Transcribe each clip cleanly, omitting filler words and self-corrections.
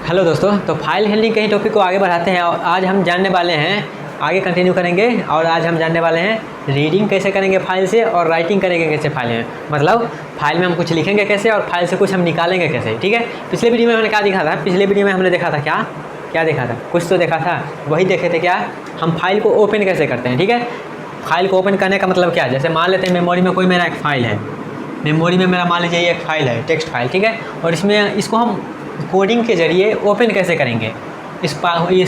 Hello दोस्तों, तो file handling के ही टॉपिक को आगे बढ़ाते हैं और आज हम जानने वाले हैं, आगे कंटिन्यू करेंगे और आज हम जानने वाले हैं रीडिंग कैसे करेंगे फाइल से और राइटिंग करेंगे कैसे फाइल में। मतलब फाइल में हम कुछ लिखेंगे कैसे और फाइल से कुछ हम निकालेंगे कैसे। ठीक है, पिछले वीडियो में हमने क्या देखा था? पिछले वीडियो में हमने देखा था क्या देखा था? कुछ तो देखा था, वही देखे थे। क्या हम फाइल को ओपन कैसे करते हैं। ठीक है, फाइल को ओपन करने का मतलब क्या है? जैसे मान लेते हैं मेमोरी में कोई मेरा एक फाइल है, मेमोरी में मेरा मान लीजिए एक फाइल है, टेक्स्ट फाइल। ठीक है, और इसको हम कोडिंग के जरिए ओपन कैसे करेंगे, इस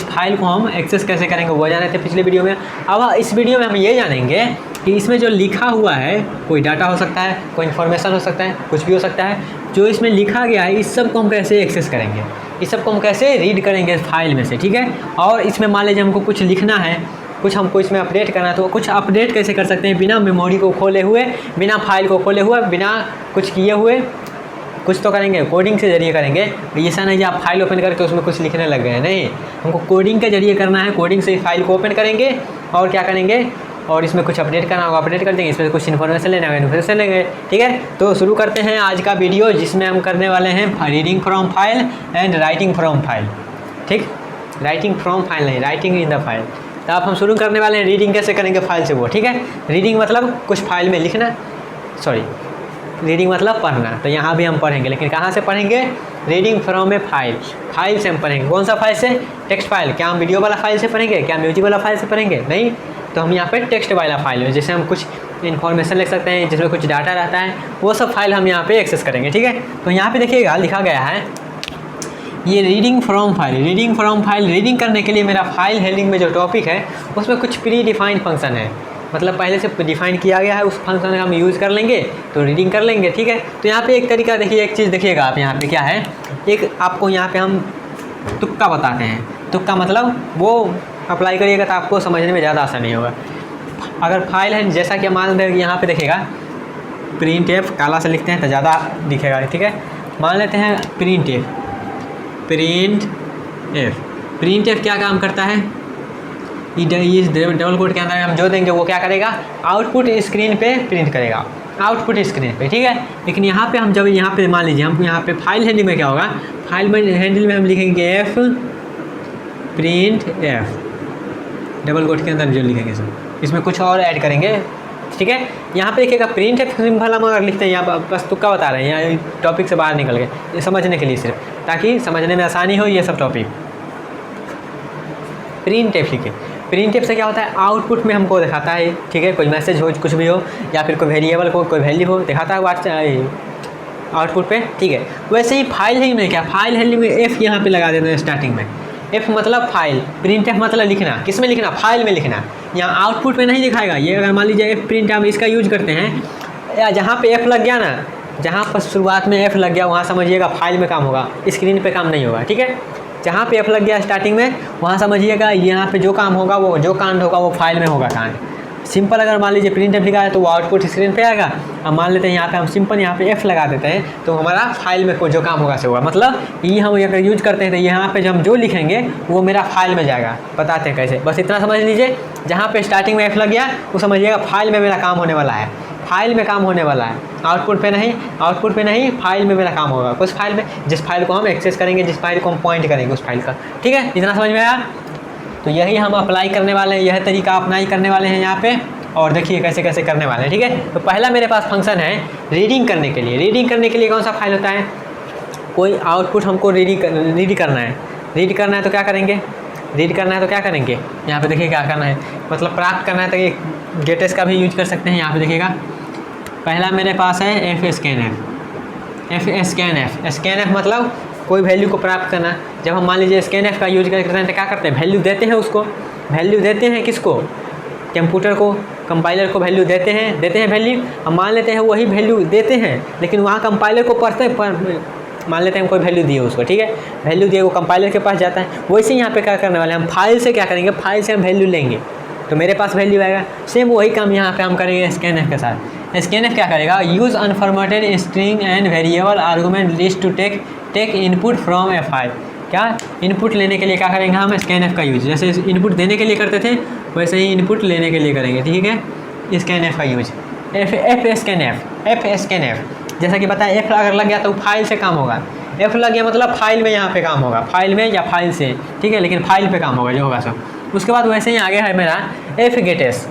फाइल को हम एक्सेस कैसे करेंगे, वो जाने थे पिछले वीडियो में। अब इस वीडियो में हम ये जानेंगे कि इसमें जो लिखा हुआ है, कोई डाटा हो सकता है, कोई इन्फॉर्मेशन हो सकता है, कुछ भी हो सकता है, जो इसमें लिखा गया है, इस सब को हम कैसे एक्सेस करेंगे, इस सब को हम कैसे रीड करेंगे फाइल में से। ठीक है, और इसमें मान लीजिए हमको कुछ लिखना है, कुछ हमको इसमें अपडेट करना है, तो कुछ अपडेट कैसे कर सकते हैं बिना मेमोरी को खोले हुए, बिना फाइल को खोले हुए, बिना कुछ किए हुए। कुछ तो करेंगे, कोडिंग के जरिए करेंगे। ऐसा नहीं कि आप फाइल ओपन करके उसमें कुछ लिखने लग गए, नहीं, हमको कोडिंग के जरिए करना है। कोडिंग से फाइल को ओपन करेंगे और क्या करेंगे, और इसमें कुछ अपडेट करना होगा, अपडेट कर देंगे, इसमें कुछ इन्फॉर्मेशन लेना होगा, इन्फॉर्मेशन लेंगे। ठीक है, तो शुरू करते हैं आज का वीडियो, जिसमें हम करने वाले हैं reading from file and writing from file. ठीक, राइटिंग फ्रॉम फाइल नहीं, राइटिंग इन द फाइल। तो अब हम शुरू करने वाले हैं रीडिंग कैसे करेंगे फाइल से वो। ठीक है, रीडिंग मतलब कुछ फाइल में लिखना, रीडिंग मतलब पढ़ना। तो यहाँ भी हम पढ़ेंगे, लेकिन कहाँ से पढ़ेंगे? Reading from a file, file से हम पढ़ेंगे। कौन सा फाइल से? Text file. क्या हम वीडियो वाला फाइल से पढ़ेंगे? क्या म्यूजिक वाला फाइल से पढ़ेंगे? नहीं, तो हम यहाँ पे टेक्स्ट वाला फाइल में, जैसे हम कुछ इन्फॉर्मेशन लिख सकते हैं, जिसमें कुछ डाटा रहता है, वो सब फाइल हम यहाँ पे एक्सेस करेंगे। ठीक है, तो यहाँ पे देखिएगा लिखा गया है ये reading from file. Reading from file, reading करने के लिए मेरा फाइल हैंडलिंग में जो टॉपिक है उसमें कुछ प्री डिफाइंड फंक्शन है, मतलब पहले से डिफाइन किया गया है, उस फंक्शन का हम यूज़ कर लेंगे तो रीडिंग कर लेंगे। ठीक है, तो यहाँ पे एक तरीका देखिए, एक चीज़ देखिएगा आप, यहाँ पे क्या है, एक आपको यहाँ पे हम तुक्का बताते हैं। तुक्का मतलब वो अप्लाई करिएगा तो आपको समझने में ज़्यादा आसानी होगा। अगर फाइल है, जैसा कि मान लेते हैं यहाँ पे देखिएगा प्रिंट एफ, काला से लिखते हैं तो ज़्यादा दिखेगा। ठीक है, मान लेते हैं प्रिंट एफ। प्रिंट एफ क्या काम करता है? इस डबल कोट के अंदर हम जो देंगे वो क्या करेगा? आउटपुट स्क्रीन पे प्रिंट करेगा, आउटपुट स्क्रीन पे। ठीक है, लेकिन यहाँ पे हम जब यहाँ पे मान लीजिए हम यहाँ पे फाइल हैंडलिंग में क्या होगा, फाइल में हैंडल में हम लिखेंगे f print f, double quote के अंदर जो लिखेंगे सब, इसमें कुछ और ऐड करेंगे। ठीक है, यहाँ पे देखिएगा प्रिंट एफ सिंपल हम अगर लिखते हैं, यहाँ बस तुक्का बता रहे हैं, यहाँ टॉपिक से बाहर निकल गए, ये समझने के लिए सिर्फ, ताकि समझने में आसानी हो ये सब टॉपिक। प्रिंट एफ लिखे, प्रिंट एफ से क्या होता है, आउटपुट में हमको दिखाता है। ठीक है, कोई मैसेज हो, कुछ भी हो, या फिर कोई वेरिएबल को कोई वैल्यू हो, दिखाता है आउटपुट पे। ठीक है, वैसे ही फाइल हैंडलिंग में क्या, फाइल हैंडलिंग में एफ यहाँ पे लगा देते हैं स्टार्टिंग में। एफ मतलब फाइल, प्रिंट एफ मतलब लिखना। किस में लिखना? फाइल में लिखना। यहाँ आउटपुट पे नहीं दिखाएगा ये। अगर मान लीजिए एफ प्रिंट हम इसका यूज करते हैं, या जहाँ पे एफ लग गया ना, जहाँ पर शुरुआत में एफ लग गया वहाँ समझिएगा फाइल में काम होगा, स्क्रीन पे काम नहीं होगा। ठीक है, जहाँ पे एफ लग गया स्टार्टिंग में, वहाँ समझिएगा यहाँ पे जो काम होगा, वो जो कांड होगा वो फाइल में होगा कांड। सिंपल अगर मान लीजिए प्रिंट एफ लिखा है तो वो आउटपुट स्क्रीन पे आएगा। अब मान लेते हैं यहाँ पे हम सिंपल यहाँ पे एफ लगा देते हैं तो हमारा फाइल में जो काम होगा से होगा। मतलब ये हम अगर यूज करते हैं तो यहाँ पे जब हम जो लिखेंगे वो मेरा फाइल में जाएगा। बताते हैं कैसे, बस इतना समझ लीजिए। जहाँ पे स्टार्टिंग में एफ लग गया वो समझिएगा फाइल में मेरा काम होने वाला है, फाइल में काम होने वाला है, आउटपुट पे नहीं। आउटपुट पे नहीं, फाइल में मेरा काम होगा, उस फाइल में, जिस फाइल को हम एक्सेस करेंगे, जिस फाइल को हम पॉइंट करेंगे उस फाइल का। ठीक है, इतना समझ में आया? तो यही हम अप्लाई करने वाले हैं, यह तरीका अप्लाई करने वाले हैं यहाँ पे, और देखिए कैसे कैसे करने वाले हैं। ठीक है, तो पहला मेरे पास फंक्शन है रीडिंग करने के लिए। रीडिंग करने के लिए कौन सा फाइल होता है? कोई आउटपुट हमको रीड करना है। रीड करना है तो क्या करेंगे? रीड करना है तो क्या करेंगे? यहाँ पे देखिए क्या करना है, मतलब प्राप्त करना है तो ये गेटेस का भी यूज कर सकते हैं। यहाँ पे देखिएगा पहला मेरे पास है F scan F. F scan F, scan F मतलब कोई वैल्यू को प्राप्त करना। जब हम मान लीजिए स्कैन एफ का यूज करते हैं तो क्या करते हैं? वैल्यू देते हैं उसको। वैल्यू देते हैं किसको? कंप्यूटर को, कंपाइलर को वैल्यू देते हैं वैल्यू। हम मान लेते हैं वही वैल्यू देते हैं, लेकिन वहाँ कंपाइलर को पढ़ते मान लेते हैं हम कोई वैल्यू दिए उसको। ठीक है, वैल्यू दिए वो कंपाइलर के पास जाता है। वैसे यहाँ पे क्या करने वाले हैं, हम फाइल से क्या करेंगे, फाइल से हम वैल्यू लेंगे तो मेरे पास वैल्यू आएगा। सेम वही काम यहाँ पे हम करेंगे स्कैन एफ के साथ। स्कैन एफ क्या करेगा, use unformatted string and variable argument list to take input from a file. क्या इनपुट लेने के लिए क्या करेंगे हम? स्कैन एफ का यूज। जैसे इनपुट देने के लिए करते थे वैसे ही इनपुट लेने के लिए करेंगे। ठीक है, स्कैन एफ का use. F scan F, F scan F जैसा कि बताया, एफ अगर लग गया तो फाइल से काम होगा। एफ लग गया मतलब फाइल में यहाँ पे काम होगा, फाइल में या फाइल से, ठीक है, लेकिन फाइल पे काम होगा जो होगा सब। उसके बाद वैसे ही आगे है मेरा F gets.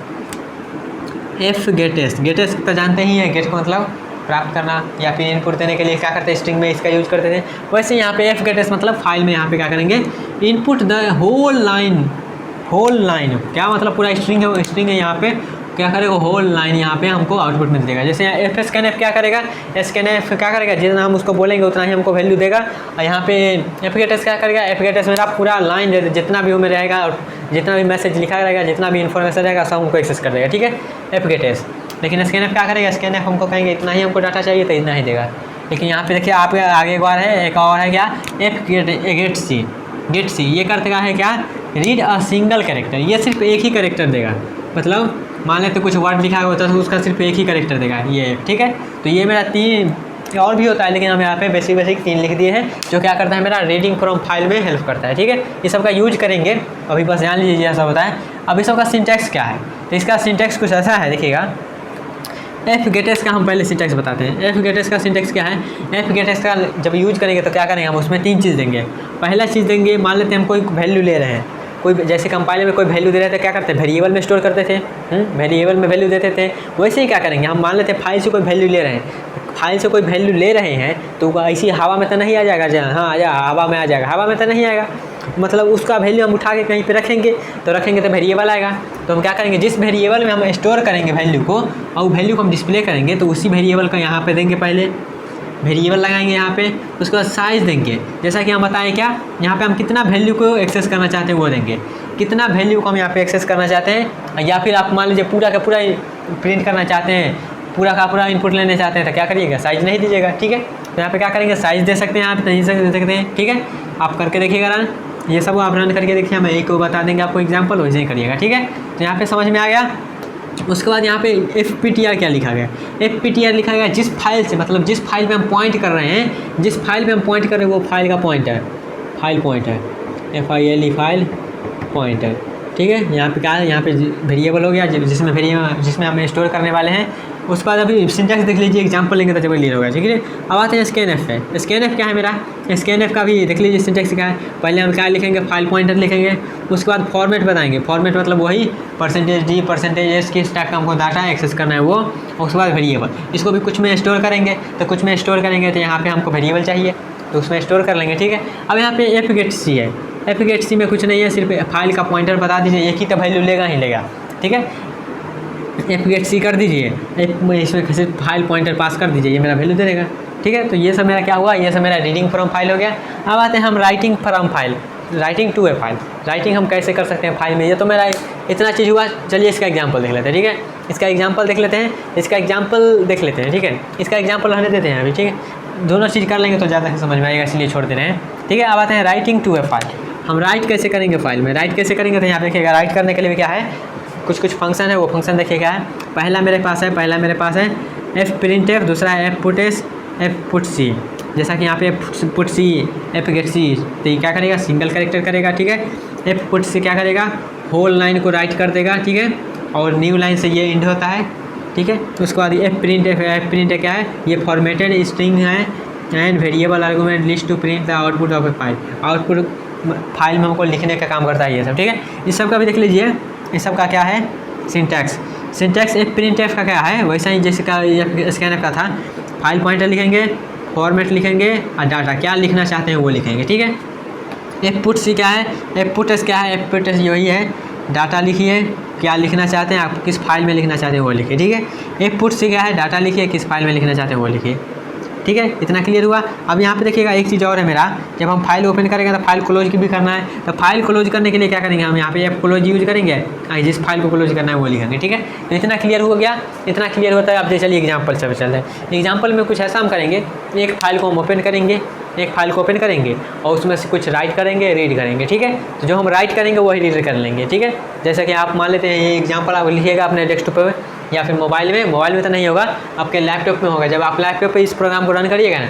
F gets, gets तो जानते ही हैं, गेट का मतलब प्राप्त करना या फिर इनपुट देने के लिए क्या करते हैं, स्ट्रिंग में इसका यूज करते थे। वैसे यहाँ पे एफ गेटेस मतलब फाइल में यहाँ पे क्या करेंगे, input the whole line. Whole line क्या मतलब, पूरा स्ट्रिंग है, स्ट्रिंग है, यहाँ पे क्या करेगा, होल लाइन यहाँ पे हमको आउटपुट में देगा। जैसे एफ स्कैन एफ क्या करेगा, स्कैन एफ क्या करेगा, जितना हम उसको बोलेंगे उतना ही हमको वैल्यू देगा। और यहाँ पे एफ गेटेस क्या करेगा, एफ गेटेस मेरा पूरा लाइन जितना भी वो में रहेगा और जितना भी मैसेज लिखा रहेगा, जितना भी इन्फॉर्मेशन रहेगा सब हमको एक्सेस कर देगा, ठीक है, एफ गेटेस। लेकिन स्कैन एफ क्या करेगा, स्कैन एफ हमको कहेंगे इतना ही हमको डाटा चाहिए तो इतना ही देगा। लेकिन यहाँ पे देखिए आपके आगे एक बार है, एक और है क्या, एफ गेट सी। गेट सी ये करते है क्या, रीड अ सिंगल कैरेक्टर, ये सिर्फ एक ही कैरेक्टर देगा। मतलब मान लेते कुछ वर्ड लिखा होता है तो उसका सिर्फ एक ही कैरेक्टर देगा ये, ठीक है। तो ये मेरा 3 और भी होता है, लेकिन हम यहाँ पे बेसिक 3 लिख दिए हैं, जो क्या करता है मेरा रीडिंग फ्रॉम फाइल में हेल्प करता है, ठीक है। ये सब का यूज करेंगे, अभी बस जान लीजिए ऐसा होता है। अब इस सब का सिंटैक्स क्या है, तो इसका सिंटैक्स कुछ ऐसा है, देखिएगा। एफ गेटेस का हम पहले सिंटैक्स बताते हैं। एफ गेटेस का सिंटैक्स क्या है, एफ गेटेस का जब यूज करेंगे तो क्या करेंगे, हम उसमें 3 चीज़ देंगे। पहला चीज़ देंगे, मान लेते हैं हम कोई वैल्यू ले रहे हैं, कोई जैसे कंपाइलर में कोई वैल्यू दे रहे थे, क्या करते हैं, वेरिएबल में स्टोर करते थे, वेरिएबल में वैल्यू देते थे। वैसे ही क्या करेंगे, हम मान लेते हैं फाइल से कोई वैल्यू ले रहे हैं, फाइल से कोई वैल्यू ले रहे हैं तो ऐसी हवा में तो नहीं आ जाएगा, हाँ आ जा हवा में आ जाएगा, हवा में तो नहीं आएगा। मतलब उसका वैल्यू हम उठा के कहीं पे रखेंगे, तो रखेंगे तो वेरिएबल आएगा। तो हम क्या करेंगे, जिस वेरिएबल में हम स्टोर करेंगे वैल्यू को और वैल्यू को हम डिस्प्ले करेंगे, तो उसी वेरिएबल का यहाँ पे देंगे, पहले वेरिएबल लगाएंगे यहाँ पे, उसके बाद साइज़ देंगे। जैसा कि हम बताएं क्या, यहाँ पे हम कितना वैल्यू को एक्सेस करना चाहते हैं वो देंगे, कितना वैल्यू को हम यहाँ पे एक्सेस करना चाहते हैं। या फिर आप मान लीजिए पूरा का पूरा प्रिंट करना चाहते हैं, पूरा का पूरा इनपुट लेने चाहते हैं, तो क्या करिएगा, साइज़ नहीं दीजिएगा, ठीक है। तो यहाँ पे क्या करेंगे, साइज़ दे सकते हैं, यहाँ पे नहीं दे सकते हैं, ठीक है। आप करके देखिएगा रन, ये सब आप रन करके देखिए, हम एक को बता देंगे आपको एग्जाम्पल, वैसे ही करिएगा, ठीक है। तो यहाँ पे समझ में आ गया। उसके बाद यहाँ पे FPTR क्या लिखा गया, FPTR लिखा गया जिस फाइल से, मतलब जिस फाइल पे हम पॉइंट कर रहे हैं, जिस फाइल पे हम पॉइंट कर रहे हैं वो फाइल का पॉइंट है, फाइल पॉइंट है, FILE फाइल पॉइंट है, ठीक है। यहाँ पे क्या है, यहाँ पे वेरिएबल हो गया जिसमें हम स्टोर करने वाले हैं। उसके बाद अभी सिंटैक्स देख लीजिए, एग्जांपल लेंगे तो जब क्लियर होगा, ठीक है। अब आते हैं स्कैन एफ पे। स्कैन एफ क्या है मेरा, स्कैन एफ का भी देख लीजिए सिंटैक्स क्या है। पहले हम क्या लिखेंगे, फाइल पॉइंटर लिखेंगे, उसके बाद फॉर्मेट बताएंगे। फॉर्मेट मतलब वही %d %s किस टाइप का हमको डाटा एक्सेस करना है वो। उसके बाद वेरिएबल, इसको भी कुछ में स्टोर करेंगे, तो कुछ में स्टोर करेंगे तो यहाँ पर हमको वेरिएबल चाहिए तो उसमें स्टोर कर लेंगे, ठीक है। अब यहाँ पे एफ गेट सी है, एफ गेट सी में कुछ नहीं है, सिर्फ फाइल का पॉइंटर बता दीजिए, एक ही तो वैल्यू लेगा ही लेगा, ठीक है। एफ गेट सी कर दीजिए, इसमें सिर्फ फाइल पॉइंटर पास कर दीजिए, ये मेरा वैल्यू दे देगा, ठीक है। तो ये सब मेरा क्या हुआ, ये सब मेरा रीडिंग फ्रॉम फाइल हो गया। अब आते हैं हम writing from file, writing to a file. Writing हम कैसे कर सकते हैं फाइल में, ये तो मेरा इतना चीज़ हुआ। चलिए इसका एग्जाम्पल देख लेते हैं, ठीक है। इसका एग्जाम्पल देख लेते हैं, इसका एग्जाम्पल देख लेते हैं, ठीक है। इसका एग्जाम्पल रहने देते हैं अभी, ठीक है। दोनों चीज़ कर लेंगे तो ज़्यादा समझ में आएगा, इसलिए छोड़ दे रहे हैं, ठीक है। अब आते हैं राइटिंग टू ए फाइल। हम राइट कैसे करेंगे फाइल में, राइट कैसे करेंगे, तो यहाँ पे देखिएगा राइट करने के लिए क्या है, कुछ फंक्शन है, वो फंक्शन देखिए क्या है। पहला मेरे पास है एफ प्रिंट एफ, दूसरा है fputs, fputc. जैसा कि यहाँ पे putc, fgetc, तो ये क्या करेगा, सिंगल कैरेक्टर करेगा, ठीक है। एफ पुट सी क्या करेगा, होल लाइन को राइट कर देगा, ठीक है। और न्यू लाइन से ये इंड होता है, ठीक है। उसके बाद एफ प्रिंट क्या है, ये फॉर्मेटेड स्ट्रिंग है and variable argument list to print the output of a file. Output file में हमको लिखने का काम करता है ये सब, ठीक है। इस सब का भी देख लीजिए, इस सब का क्या है syntax. Syntax F print F का क्या है, वैसा ही जैसे का स्कैन एफ का था। फाइल पॉइंटर लिखेंगे, फॉर्मेट लिखेंगे और डाटा क्या लिखना चाहते हैं वो लिखेंगे, ठीक है। एफ पुट सी क्या है, एफ पुट एस क्या है, एफ पुट एस यही है, डाटा लिखिए, क्या लिखना चाहते हैं आप, किस फाइल में लिखना चाहते हैं वो लिखिए, ठीक है। एफ पुट सी क्या है, डाटा लिखिए, किस फाइल में लिखना चाहते हैं वो लिखिए, ठीक है। इतना क्लियर हुआ। अब यहाँ पे देखिएगा एक चीज़ और है मेरा, जब हम फाइल ओपन करेंगे तो फाइल क्लोज की भी करना है। तो फाइल क्लोज करने के लिए क्या करेंगे, हम यहाँ पे एफ क्लोज यूज करेंगे, जिस फाइल को क्लोज करना है वो लिखेंगे, ठीक है। तो इतना क्लियर हो गया, इतना क्लियर होता है। अब चलिए एग्जाम्पल से चलते हैं। एग्जाम्पल में कुछ ऐसा हम करेंगे, एक फाइल को हम ओपन करेंगे, एक फाइल को ओपन करेंगे और उसमें से कुछ राइट करेंगे, रीड करेंगे, ठीक है। तो जो हम राइट करेंगे वही रीड कर लेंगे, ठीक है। जैसे कि आप मान लेते हैं ये एग्जाम्पल आप लिखिएगा अपने डेस्कटॉप पर या फिर मोबाइल में तो नहीं होगा, आपके लैपटॉप में होगा। जब आप लैपटॉप पे इस प्रोग्राम को रन करिएगा ना,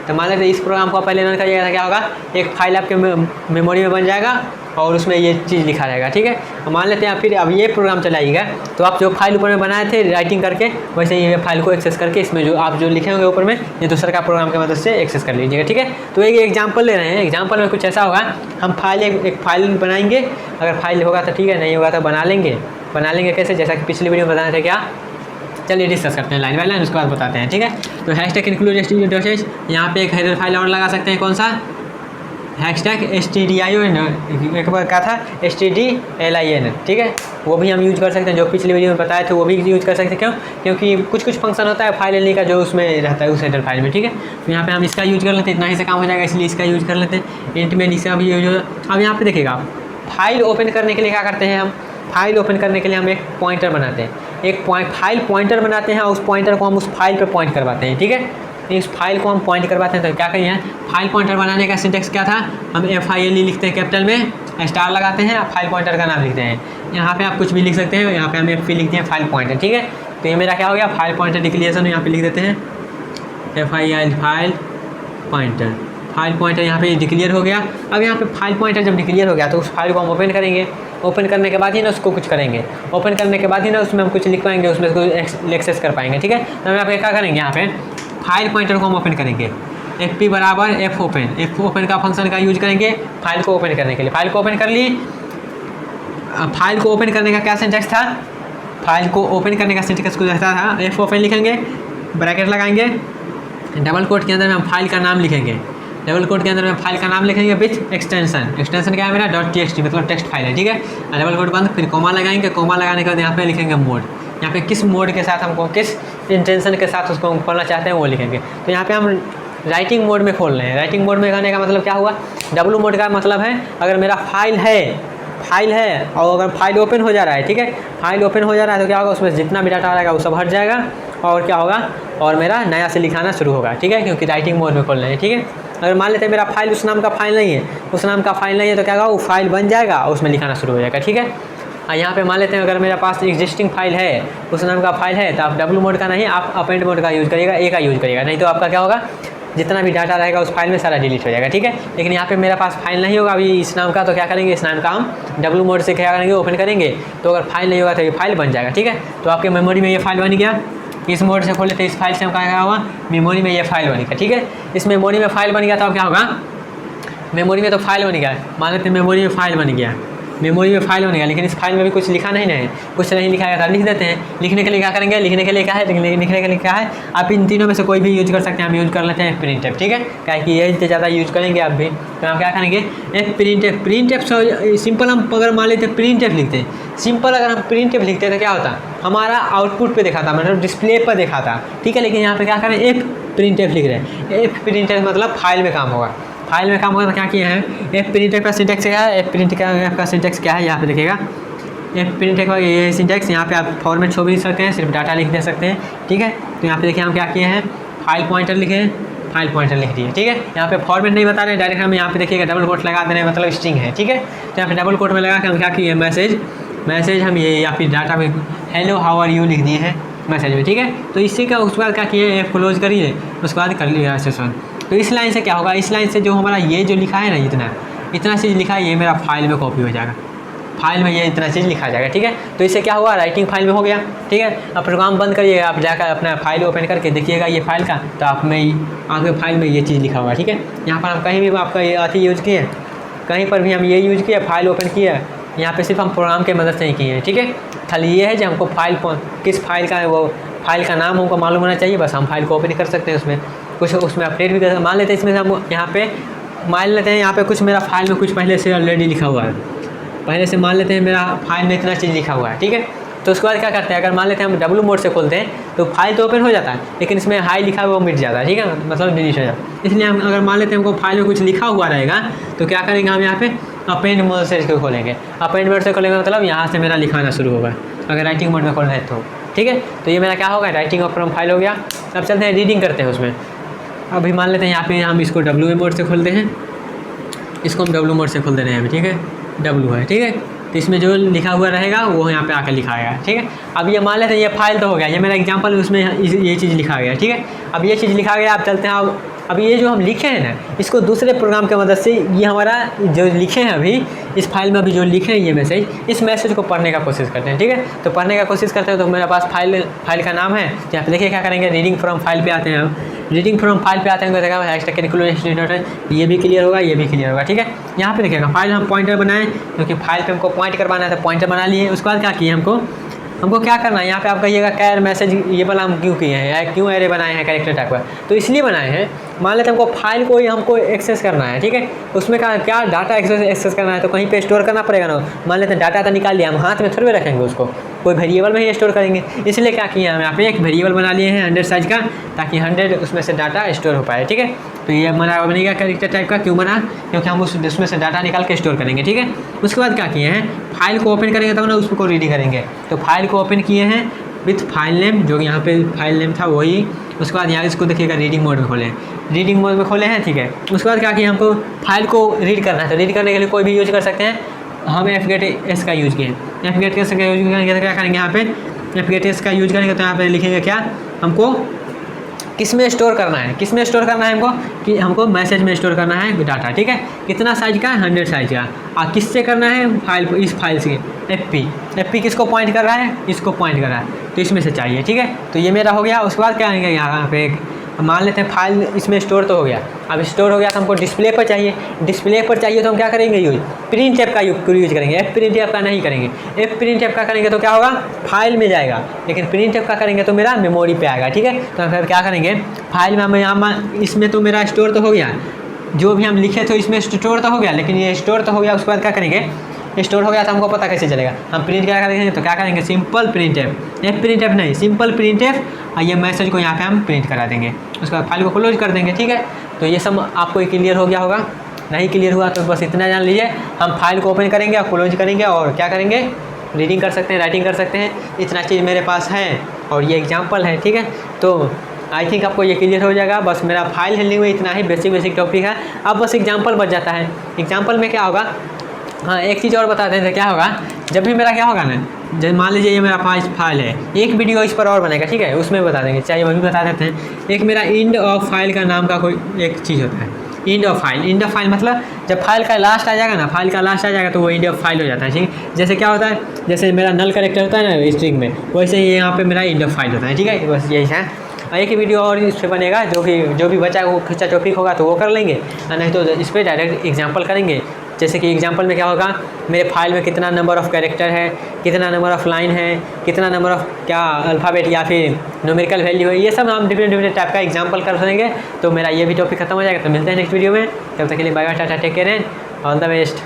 तो मान लेते हैं इस प्रोग्राम को पहले रन करिएगा तो क्या होगा, एक फाइल आपके मेमोरी में बन जाएगा और उसमें ये चीज़ लिखा रहेगा, ठीक है। मान लेते हैं फिर अब ये प्रोग्राम चलाइएगा तो आप जो फाइल ऊपर में बनाए थे राइटिंग करके, वैसे ये फाइल को एक्सेस करके इसमें जो आप जो लिखे होंगे ऊपर में ये दूसरा का प्रोग्राम की मदद से एक्सेस कर लीजिएगा, ठीक है। तो एक एग्जाम्पल ले रहे हैं, एग्जाम्पल में कुछ ऐसा होगा, हम फाइल एक फाइल बनाएंगे, अगर फाइल होगा तो ठीक है, नहीं होगा तो बना लेंगे कैसे, जैसा कि पिछली वीडियो में बताया था क्या। चलिए डिस्कस करते हैं लाइन बाय लाइन, उसके बाद बताते हैं, ठीक है। तो हैशटैग इंक्लूड stdio.h, यहाँ पे एक हेडर फाइल और लगा सकते हैं, कौन सा, हैशटैग stdio, एक बार क्या था stdlin, ठीक है, वो भी हम यूज़ कर सकते हैं, जो पिछली वीडियो में बताए थे वो भी यूज़ कर सकते हैं। क्यों, क्योंकि कुछ फंक्शन होता है फाइल लेने का जो उसमें रहता है उस हेडर फाइल में, ठीक है। तो यहाँ पे हम इसका यूज़ कर लेते हैं, इतना ही से काम हो जाएगा, इसलिए इसका यूज़ कर लेते हैं। इंट में इसका भी यूज हो। अब यहाँ पे देखिएगा, फाइल ओपन करने के लिए क्या करते हैं हम, फाइल ओपन करने के लिए हम एक पॉइंटर बनाते हैं, एक फाइल पॉइंटर बनाते हैं, और उस पॉइंटर को हम उस फाइल पे पॉइंट करवाते हैं, ठीक है। इस फाइल को हम पॉइंट करवाते हैं तो क्या करिए, फाइल पॉइंटर बनाने का सिंटेक्स क्या था, हम FILE लिखते हैं कैपिटल में, स्टार लगाते हैं, आप फाइल पॉइंटर का नाम लिखते हैं। यहाँ पे आप कुछ भी लिख सकते हैं, यहाँ पे हम FP लिखते हैं फाइल पॉइंटर, ठीक है। तो ये मेरा क्या हो गया, फाइल पॉइंटर डिक्लेरेशन, यहाँ पे लिख देते हैं FIL फाइल पॉइंटर यहाँ पे डिक्लेयर हो गया। अब यहाँ पे फाइल पॉइंटर जब डिक्लेयर हो गया तो उस फाइल को हम ओपन करेंगे, ओपन करने के बाद ही ना उसको कुछ करेंगे, ओपन करने के बाद ही ना उसमें हम कुछ लिख पाएंगे, उसमें कुछ एक्सेस कर पाएंगे, ठीक है। तो हम यहाँ पे क्या करेंगे, यहाँ पे फाइल पॉइंटर को हम ओपन करेंगे, FP बराबर F ओपन का फंक्शन का यूज करेंगे फाइल को ओपन करने के लिए। फाइल को ओपन कर ली, फाइल को ओपन करने का क्या सिंटेक्स था, फाइल को ओपन करने का सिंटेक्स कुछ ऐसा था, F ओपन लिखेंगे, ब्रैकेट लगाएंगे, डबल कोट के अंदर में हम फाइल का नाम लिखेंगे, डबल कोट के अंदर में फाइल का नाम लिखेंगे विथ एक्सटेंशन क्या है मेरा .txt, मतलब टेक्स्ट फाइल है, ठीक है। डबल कोट बंद, फिर कोमा लगाएंगे, कोमा लगाने के बाद यहाँ पे लिखेंगे मोड, यहाँ पे किस मोड के साथ हमको, किस इंटेंशन के साथ उसको हम खोलना चाहते हैं वो लिखेंगे। तो यहाँ पे हम राइटिंग मोड में खोल रहे हैं, राइटिंग मोड में करने का मतलब क्या हुआ, डब्लू मोड का मतलब है अगर मेरा फाइल है और अगर फाइल ओपन हो जा रहा है, ठीक है, फाइल ओपन हो जा रहा है तो क्या होगा, उसमें जितना भी डाटा रहेगा वो सब हट जाएगा और क्या होगा, और मेरा नया से लिखाना शुरू होगा, ठीक है, क्योंकि राइटिंग मोड में खोल रहे हैं, ठीक है। अगर मान लेते हैं मेरा फाइल उस नाम का फाइल नहीं है, उस नाम का फाइल नहीं है तो क्या होगा, वो फाइल बन जाएगा और उसमें लिखाना शुरू हो जाएगा, ठीक है। यहाँ पे मान लेते हैं अगर मेरे पास एग्जिस्टिंग फाइल है, उस नाम का फाइल है, तो आप डब्लू मोड का नहीं, आप अपेंड मोड का यूज़ करिएगा, ए का यूज़ करिएगा, नहीं तो आपका क्या होगा, जितना भी डाटा रहेगा उस फाइल में सारा डिलीट हो जाएगा, ठीक है। लेकिन यहाँ पे मेरे पास फाइल नहीं होगा अभी इस नाम का, तो क्या करेंगे, इस नाम का हम डब्लू मोड से क्या करेंगे, ओपन करेंगे, तो अगर फाइल नहीं होगा तो ये फाइल बन जाएगा, ठीक है। तो आपके मेमोरी में ये फाइल बन गया, इस मोड से खोले तो इस फाइल से हम क्या हुआ, मेमोरी में ये फाइल बन गया, ठीक है। इस मेमोरी में फाइल बन गया तो अब क्या होगा, मेमोरी में तो फाइल बन गया, मान लेते हैं मेमोरी में फाइल बन गया, मेमोरी में फाइल बन गया, लेकिन इस फाइल में भी कुछ लिखा नहीं है, कुछ नहीं लिखा है, लिख देते हैं। लिखने के लिए क्या करेंगे, लिखने के लिए क्या है, लिखने के लिए क्या है, आप इन तीनों में से कोई भी यूज कर सकते हैं, हम यूज कर लेते हैं printf, ठीक है, क्या कि ये ज़्यादा यूज करेंगे आप भी, तो हम क्या करेंगे, printf सिंपल, हम अगर मान लेते हैं printf लिखते हैं, सिंपल अगर हम printf लिखते हैं तो क्या होता, हमारा आउटपुट पे दिखाता, मतलब डिस्प्ले पर दिखाता, ठीक है। लेकिन यहाँ पे क्या करें, printf लिख रहे हैं, printf मतलब फाइल में काम होगा, फाइल में काम होगा तो क्या किए हैं, printf का सिंटेक्स क्या है, printf का सिंटेक्स क्या है, यहाँ पे देखिएगा, printf का ये सिंटेक्स, यहाँ पे आप फॉर्मेट छो भी सकते हैं, सिर्फ डाटा लिख दे सकते हैं, ठीक है। तो यहाँ पे देखिए हम क्या किए हैं, फाइल पॉइंटर लिखे हैं, फाइल पॉइंटर लिख दिए, ठीक है। यहाँ पे फॉर्मेट नहीं बता रहे, डायरेक्ट हम यहाँ पे देखिएगा डबल कोट लगा दे रहे हैं, मतलब स्ट्रिंग है, ठीक है। तो यहाँ पे डबल कोट में लगा के हम क्या किए, मैसेज हम ये या फिर डाटा में हेलो हाउ आर यू लिख दिए हैं मैसेज में, ठीक है। तो इससे क्या, उसके बाद क्या किए, क्लोज करिए, उसके बाद कर लिया सेशन। तो इस लाइन से क्या होगा, इस लाइन से जो हमारा ये जो लिखा है ना, इतना चीज़ लिखा है, ये मेरा फाइल में कॉपी हो जाएगा, फाइल में ये इतना चीज़ लिखा जाएगा, ठीक है। तो इससे क्या हुआ, राइटिंग फाइल में हो गया, ठीक है। अब प्रोग्राम बंद करिएगा, आप जाकर अपना फाइल ओपन करके देखिएगा ये फाइल का, तो आप में आपके फाइल में ये चीज़ लिखा हुआ है, ठीक है। यहाँ पर हम कहीं भी आपका ये अथी यूज़ किए, कहीं पर भी हम ये यूज़ किए, फाइल ओपन किया, यहाँ पे सिर्फ हम प्रोग्राम की मदद से ही किए हैं, ठीक है। खाली ये है जो हमको फाइल किस फाइल का है, वो फाइल का नाम हमको मालूम होना चाहिए, बस हम फाइल को ओपन कर सकते हैं, उसमें कुछ उसमें अपडेट भी कर सकते हैं। मान लेते हैं इसमें से हम यहाँ पे मान लेते हैं, यहाँ पे कुछ मेरा फाइल में कुछ पहले से ऑलरेडी लिखा हुआ है, पहले से मान लेते हैं मेरा फाइल में इतना चीज़ लिखा हुआ है, ठीक है। तो उसके बाद क्या करते हैं, अगर मान लेते हैं हम डब्लू मोड से खोलते हैं तो फाइल तो ओपन हो जाता है, लेकिन इसमें हाई लिखा हुआ वो मिट जाता है, ठीक है, मतलब डिलीट हो जाता है। इसलिए हम अगर मान लेते हैं हमको फाइल में कुछ लिखा हुआ रहेगा तो क्या करेंगे, हम यहाँ पे अपेंड मोड से इसको खोलेंगे, अपेंड मोड से खोलेंगे मतलब यहाँ से मेरा लिखाना शुरू होगा, अगर राइटिंग मोड में खोलना है तो, ठीक है। तो ये मेरा क्या होगा, राइटिंग फ्रॉम फाइल हो गया। अब चलते हैं रीडिंग करते हैं उसमें। अभी मान लेते हैं यहाँ पे हम इसको डब्ल्यू मोड से खोलते हैं, इसको हम डब्ल्यू मोड से खोल दे रहे हैं अभी, ठीक है, डब्ल्यू है, ठीक है। तो इसमें जो लिखा हुआ रहेगा वो यहाँ पे आकर लिखा आएगा, ठीक है। अब ये मान लेते हैं ये फाइल तो हो गया, ये मेरा एग्जांपल, उसमें ये चीज़ लिखा गया, ठीक है। अब ये चीज़ लिखा गया, अब चलते हैं अब अब ये जो हम लिखे हैं ना, इसको दूसरे प्रोग्राम की मदद से ये हमारा जो लिखे हैं अभी इस फाइल में अभी जो लिखे हैं ये मैसेज, इस मैसेज को पढ़ने का कोशिश करते हैं। ठीक है, तो पढ़ने का कोशिश करते हैं तो मेरे पास फाइल का नाम है। तो यहाँ पे देखिए क्या करेंगे, रीडिंग फ्रॉम फाइल पे आते हैं हम। रीडिंग फ्रॉम फाइल पे आते हैं तो देखा हैशटैग कैलकुलेशन, ये भी क्लियर होगा, ये भी क्लियर होगा। ठीक है, यहाँ पे देखिएगा फाइल हम पॉइंटर बनाएं, क्योंकि फाइल पे हमको पॉइंट करवाना है तो पॉइंटर बना लिए। उसके बाद क्या किए, हमको क्या करना है, यहाँ पे आप कहिएगा कैर मैसेज ये वाला हम क्यों किए हैं, क्यों एरे बनाए हैं कैरेक्टर टाइप का। तो इसलिए बनाए हैं, मान लेते हैं हमको फाइल को ही हमको एक्सेस करना है। ठीक है, उसमें क्या डाटा एक्सेस करना है तो कहीं पे स्टोर करना पड़ेगा ना। मान लेते हैं डाटा तो निकाल लिया, हम हाथ में थोड़े रखेंगे उसको, कोई वेरिएबल में ही स्टोर करेंगे। इसलिए क्या किया हम यहाँ पे एक वेरिएबल बना लिए हैं 100 साइज का, ताकि 100 उसमें से डाटा स्टोर हो पाए। ठीक है, तो ये बनेगा कैरेक्टर टाइप का। क्यों बना, क्योंकि हम उसमें से डाटा निकाल के स्टोर करेंगे। ठीक है, उसके बाद क्या किए हैं, फाइल को ओपन करेंगे तब ना उसको रीडिंग करेंगे। तो फाइल को ओपन किए हैं विथ फाइल नेम, जो यहाँ पे फाइल नेम था वही। उसके बाद यहाँ इसको देखिएगा रीडिंग मोड में खोले, रीडिंग मोड में खोले हैं। ठीक है, उसके बाद क्या किया, हमको फाइल को रीड करना है। तो रीड करने के लिए कोई भी यूज कर सकते हैं, हम F-get-S का यूज़ किए। F-get-S का यूज करेंगे तो क्या करेंगे, यहाँ पे F-get-S का यूज करेंगे तो यहाँ पे लिखेंगे क्या, हमको किस में स्टोर करना है, किस में स्टोर करना है हमको, कि हमको मैसेज में स्टोर करना है डाटा। ठीक है, कितना साइज का, 100 साइज का। और किससे करना है, फाइल, इस फाइल से FP किसको पॉइंट कर रहा है, इसको पॉइंट कर रहा है, तो इसमें से चाहिए। ठीक है, तो ये मेरा हो गया। उसके बाद क्या आएंगे, यहाँ पे मान लेते हैं फाइल इसमें स्टोर तो हो गया। अब स्टोर हो गया तो हमको डिस्प्ले पर चाहिए, डिस्प्ले पर चाहिए तो हम क्या करेंगे, यूज प्रिंट टैब का यूज करेंगे। प्रिंट टैब का नहीं करेंगे, प्रिंट टैब का करेंगे तो क्या होगा, फाइल में जाएगा, लेकिन प्रिंट टैब का करेंगे तो मेरा मेमोरी पे आएगा। ठीक है, तो फिर क्या करेंगे, फाइल में हम यहाँ इसमें तो मेरा स्टोर तो हो गया, जो भी हम लिखे थे इसमें स्टोर तो हो गया, लेकिन ये स्टोर तो हो गया। उसके बाद क्या करेंगे, स्टोर हो गया तो हमको पता कैसे चलेगा, हम प्रिंट क्या करेंगे, तो क्या करेंगे, simple print F, print F नहीं, सिंपल प्रिंट एफ, और ये मैसेज को यहाँ पे हम प्रिंट करा देंगे। उसके बाद फाइल को क्लोज कर देंगे। ठीक है, तो ये सब आपको क्लियर हो गया होगा। नहीं क्लियर हुआ तो बस इतना जान लीजिए, हम फाइल को ओपन करेंगे और क्लोज करेंगे और क्या करेंगे, रीडिंग कर सकते हैं, राइटिंग कर सकते हैं। इतना चीज़ मेरे पास है और ये एग्जाम्पल है। ठीक है, तो आई थिंक आपको ये क्लियर हो जाएगा। बस मेरा फाइल हैंडलिंग में इतना ही बेसिक टॉपिक है। अब बस एग्जाम्पल बच जाता है। एग्जाम्पल में क्या होगा, हाँ एक चीज़ और बता दें, क्या होगा, जब भी मेरा क्या होगा ना, जब मान लीजिए ये मेरा फाइल है, एक वीडियो इस पर और बनेगा। ठीक है, उसमें बता देंगे, चाहिए वही बता देते हैं। एक मेरा इंड ऑफ फाइल का नाम का कोई एक चीज़ होता है, इंड ऑफ फाइल मतलब जब फाइल का लास्ट आ जाएगा ना, फाइल का लास्ट आ जाएगा तो वो इंड ऑफ फाइल हो जाता है। ठीक, जैसे क्या होता है, जैसे मेरा नल कैरेक्टर होता है ना स्ट्रिंग में, वैसे ही यहाँ पे मेरा इंड ऑफ फाइल होता है। ठीक है, बस यही है। एक ही वीडियो और इस पर बनेगा, जो भी बचा वो खर्चा टॉपिक होगा तो वो कर लेंगे, नहीं तो इस पर डायरेक्ट एग्जाम्पल करेंगे। जैसे कि एग्जांपल में क्या होगा, मेरे फाइल में कितना नंबर ऑफ़ कैरेक्टर है, कितना नंबर ऑफ़ लाइन है, कितना नंबर ऑफ़ क्या अल्फ़ाबेट या फिर न्यूमेरिकल वैल्यू है, ये सब हम डिफरेंट टाइप का एग्जांपल कर सकेंगे। तो मेरा ये भी टॉपिक खत्म हो जाएगा। तो मिलते हैं नेक्स्ट वीडियो में, तब तक के लिए bye bye, tata, take care and all the best.